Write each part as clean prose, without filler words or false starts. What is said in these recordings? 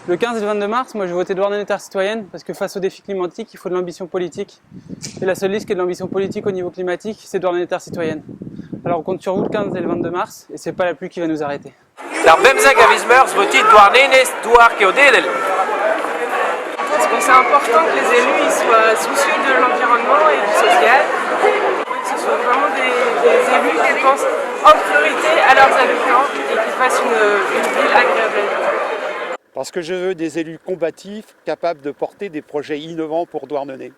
Le 15 et le 22 mars, moi je vais voter Douarnenez Terre Citoyenne parce que face aux défis climatiques, il faut de l'ambition politique. Et la seule liste qui a de l'ambition politique au niveau climatique, c'est Douarnenez Terre Citoyenne. Alors on compte sur vous le 15 et le 22 mars et c'est pas la pluie qui va nous arrêter. Dar bemzeg a vizmeurs votit Douarnenez douar Keodedel. Parce que c'est important que les élus ils soient soucieux de l'environnement et du social. Que ce soit vraiment des élus qui pensent en priorité à leurs habitants et qui fassent une ville agréable. Parce que je veux des élus combatifs, capables de porter des projets innovants pour Douarnenez.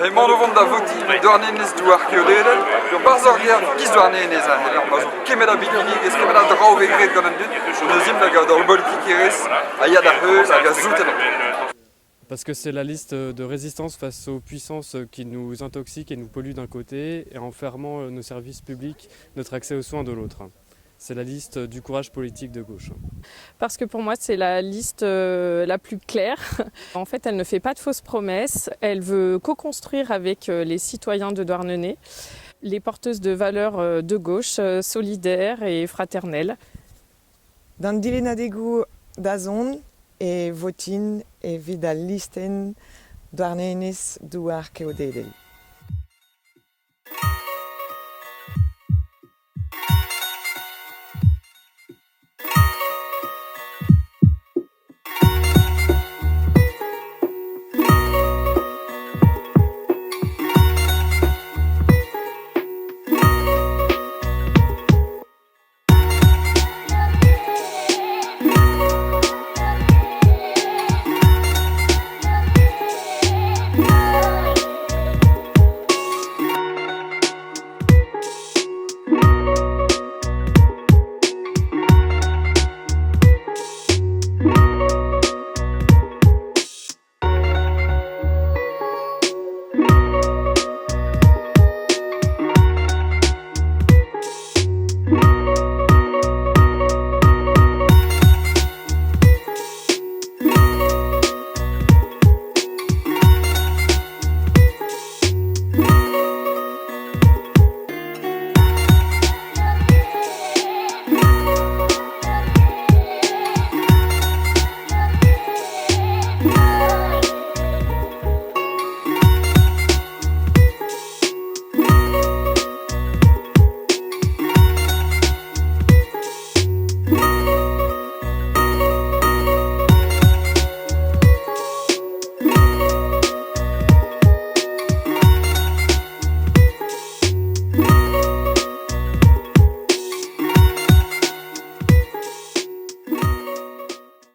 Emaon vont da voti Douarnenez douar Keodedel, ur barzorger giz Douarnenez a heller, ma zo kemet a bikini, ez kemet a draoù vegret gant an dud, so neuzim da ga ur bolki kerez, a ya da heuz, a ga zouten. Parce que c'est la liste de résistance face aux puissances qui nous intoxiquent et nous polluent d'un côté, et en fermant nos services publics, notre accès aux soins de l'autre. C'est la liste du courage politique de gauche. Parce que pour moi, c'est la liste la plus claire. En fait, elle ne fait pas de fausses promesses. Elle veut co-construire avec les citoyens de Douarnenez, les porteuses de valeurs de gauche, solidaires et fraternelles. Dan dilenadegu da zon e votin e vid a listen Douarnenez douar Keodedel.